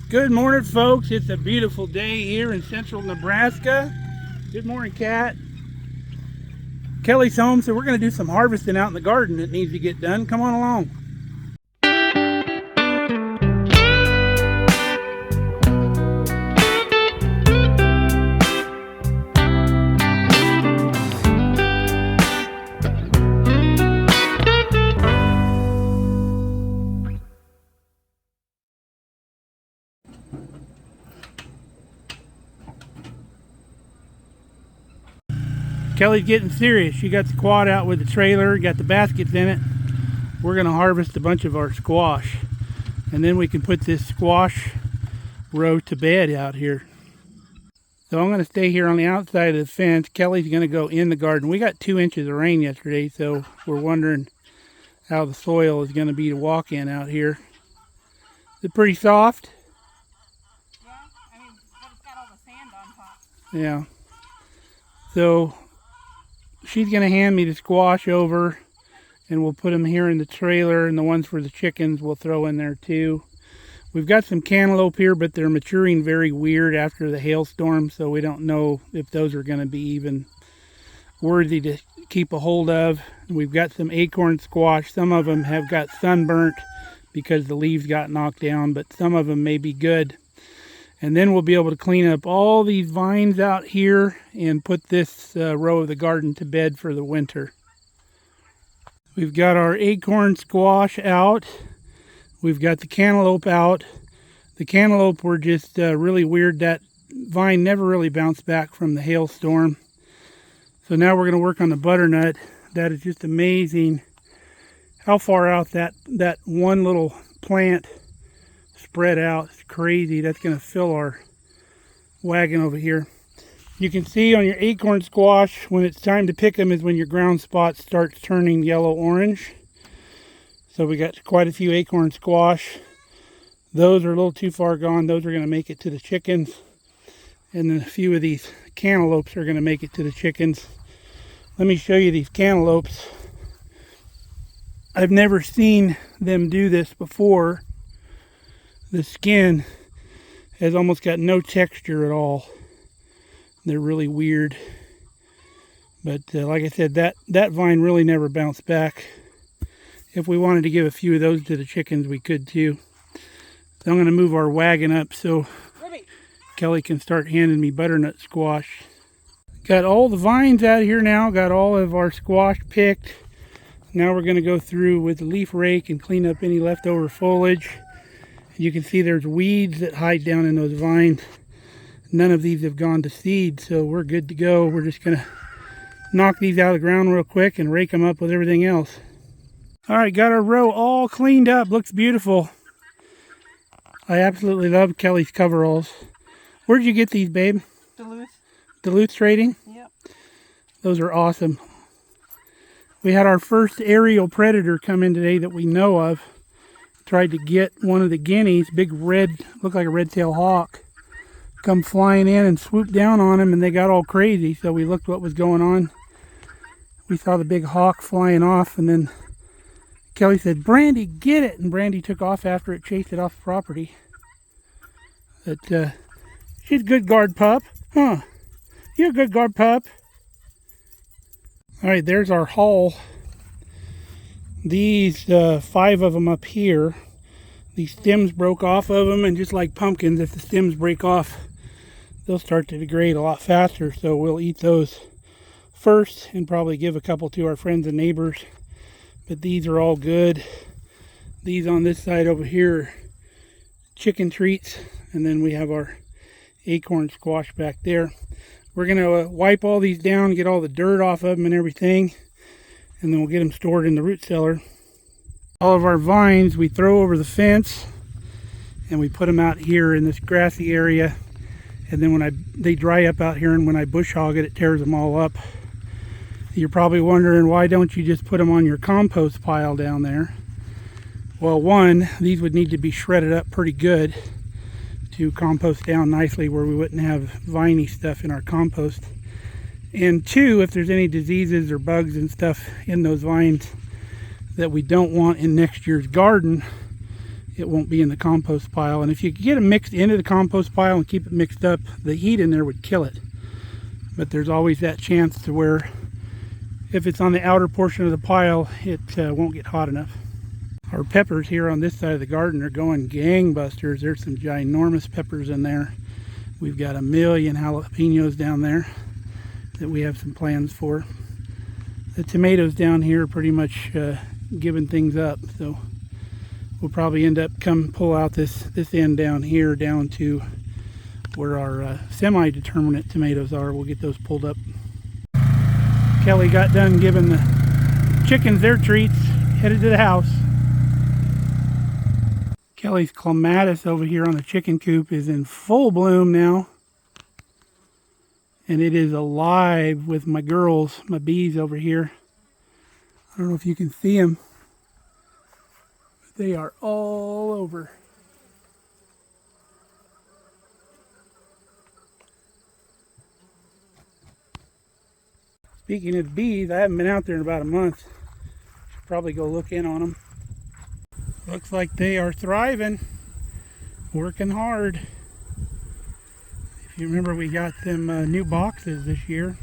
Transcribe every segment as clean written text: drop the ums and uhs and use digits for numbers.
Good morning, folks. It's a beautiful day here in central Nebraska. Good morning, Kat. Kelly's home, so we're going to do some harvesting out in the garden that needs to get done. Come on along. Kelly's getting serious. She got the quad out with the trailer, got the baskets in it. We're going to harvest a bunch of our squash. And then we can put this squash row to bed out here. So I'm going to stay here on the outside of the fence. Kelly's going to go in the garden. We got 2 inches of rain yesterday, so we're wondering how the soil is going to be to walk in out here. Is it pretty soft? Yeah, I mean, but it's got all the sand on top. Yeah. So she's going to hand me the squash over, and we'll put them here in the trailer, and the ones for the chickens we'll throw in there too. We've got some cantaloupe here, but they're maturing very weird after the hailstorm, so we don't know if those are going to be even worthy to keep a hold of. We've got some acorn squash. Some of them have got sunburnt because the leaves got knocked down, but some of them may be good. And then we'll be able to clean up all these vines out here and put this row of the garden to bed for the winter. We've got our acorn squash out. We've got the cantaloupe out. The cantaloupe were just really weird. That vine never really bounced back from the hailstorm. So now we're going to work on the butternut. That is just amazing how far out that one little plant spread out. It's crazy. That's going to fill our wagon over here. You can see on your acorn squash when it's time to pick them is when your ground spot starts turning yellow orange. So we got quite a few acorn squash. Those are a little too far gone. Those are going to make it to the chickens. And then a few of these cantaloupes are going to make it to the chickens. Let me show you these cantaloupes. I've never seen them do this before. The skin has almost got no texture at all. They're really weird. But like I said, that vine really never bounced back. If we wanted to give a few of those to the chickens, we could too. So I'm going to move our wagon up so Kelly can start handing me butternut squash. Got all the vines out of here now. Got all of our squash picked. Now we're going to go through with the leaf rake and clean up any leftover foliage. You can see there's weeds that hide down in those vines. None of these have gone to seed, so we're good to go. We're just going to knock these out of the ground real quick and rake them up with everything else. All right, got our row all cleaned up. Looks beautiful. I absolutely love Kelly's coveralls. Where'd you get these, babe? Duluth. Duluth Trading? Yep. Those are awesome. We had our first aerial predator come in today that we know of. Tried to get one of the guineas, big red, looked like a red-tailed hawk, come flying in and swoop down on him, and they got all crazy. So we looked what was going on. We saw the big hawk flying off, and then Kelly said, "Brandy, get it!" And Brandy took off after it, chased it off the property. But she's a good guard pup, huh? You're a good guard pup. All right, there's our haul. These 5 of them up here, these stems broke off of them, and just like pumpkins, if the stems break off, they'll start to degrade a lot faster. So we'll eat those first and probably give a couple to our friends and neighbors. But these are all good. These on this side over here are chicken treats, and then we have our acorn squash back there. We're going to wipe all these down, get all the dirt off of them and everything, and then we'll get them stored in the root cellar. All of our vines we throw over the fence, and we put them out here in this grassy area, and then when they dry up out here, and when I bush hog it, it tears them all up. You're probably wondering, why don't you just put them on your compost pile down there? Well, one, these would need to be shredded up pretty good to compost down nicely where we wouldn't have viney stuff in our compost. And 2, if there's any diseases or bugs and stuff in those vines that we don't want in next year's garden, it won't be in the compost pile. And if you get them mixed into the compost pile and keep it mixed up, the heat in there would kill it. But there's always that chance to where if it's on the outer portion of the pile, it won't get hot enough. Our peppers here on this side of the garden are going gangbusters. There's some ginormous peppers in there. We've got 1 million jalapenos down there that we have some plans for. The tomatoes down here are pretty much giving things up, so we'll probably end up pull out this end down here down to where our semi-determinate tomatoes are. We'll get those pulled up. Kelly got done giving the chickens their treats, headed to the house. Kelly's clematis over here on the chicken coop is in full bloom now. And it is alive with my girls, my bees over here. I don't know if you can see them. But they are all over. Speaking of bees, I haven't been out there in about a month. Should probably go look in on them. Looks like they are thriving, working hard. If you remember, we got them new boxes this year.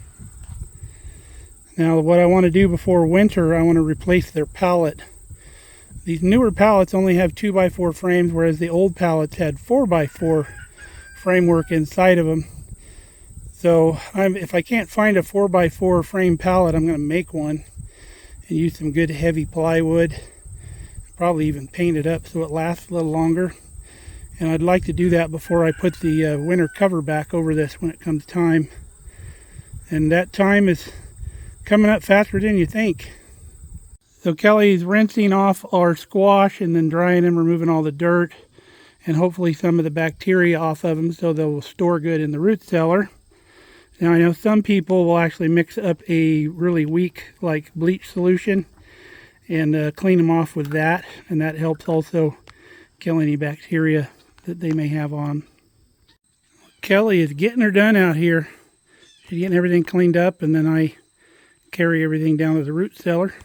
Now what I want to do before winter, I want to replace their pallet. These newer pallets only have 2x4 frames, whereas the old pallets had 4x4 framework inside of them. So if I can't find a 4x4 frame pallet, I'm going to make one and use some good heavy plywood. Probably even paint it up so it lasts a little longer. And I'd like to do that before I put the winter cover back over this when it comes time. And that time is coming up faster than you think. So Kelly's rinsing off our squash and then drying them, removing all the dirt and hopefully some of the bacteria off of them so they'll store good in the root cellar. Now I know some people will actually mix up a really weak like bleach solution and clean them off with that, and that helps also kill any bacteria that they may have on them. Kelly is getting her done out here. She's getting everything cleaned up, and then I carry everything down to the root cellar.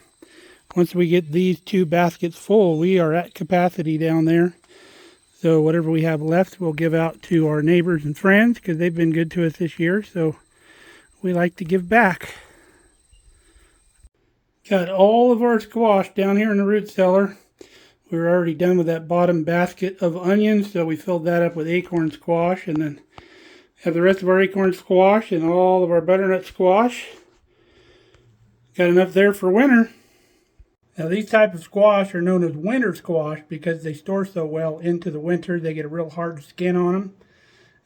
Once we get these 2 baskets full, we are at capacity down there. So whatever we have left, we'll give out to our neighbors and friends because they've been good to us this year. So we like to give back. Got all of our squash down here in the root cellar. We were already done with that bottom basket of onions, so we filled that up with acorn squash, and then have the rest of our acorn squash and all of our butternut squash. Got enough there for winter. Now these type of squash are known as winter squash because they store so well into the winter. They get a real hard skin on them.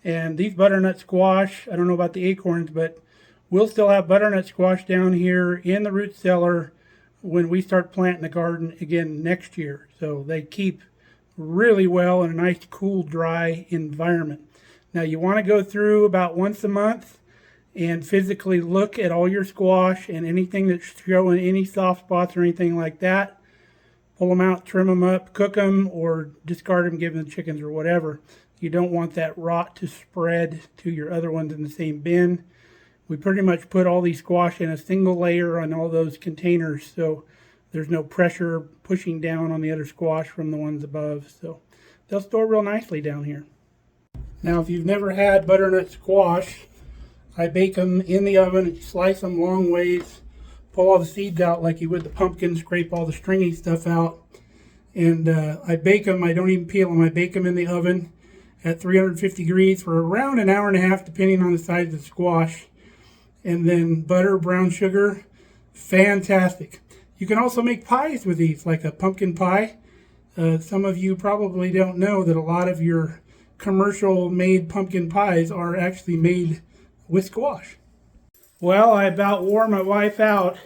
And these butternut squash, I don't know about the acorns, but we'll still have butternut squash down here in the root cellar when we start planting the garden again next year. So they keep really well in a nice, cool, dry environment. Now you want to go through about once a month and physically look at all your squash and anything that's showing any soft spots or anything like that. Pull them out, trim them up, cook them, or discard them, give them to the chickens or whatever. You don't want that rot to spread to your other ones in the same bin. We pretty much put all these squash in a single layer on all those containers, so there's no pressure pushing down on the other squash from the ones above. So they'll store real nicely down here. Now, if you've never had butternut squash, I bake them in the oven and slice them long ways, pull all the seeds out like you would the pumpkin, scrape all the stringy stuff out, and I bake them. I don't even peel them. I bake them in the oven at 350 degrees for around an hour and a half, depending on the size of the squash. And then butter, brown sugar, fantastic. You can also make pies with these, like a pumpkin pie. Some of you probably don't know that a lot of your commercial made pumpkin pies are actually made with squash. Well, I about wore my wife out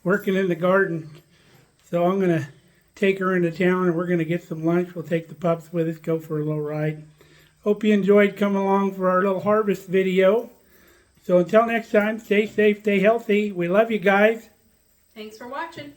working in the garden. So I'm going to take her into town and we're going to get some lunch. We'll take the pups with us, go for a little ride. Hope you enjoyed coming along for our little harvest video. So until next time, stay safe, stay healthy. We love you guys. Thanks for watching.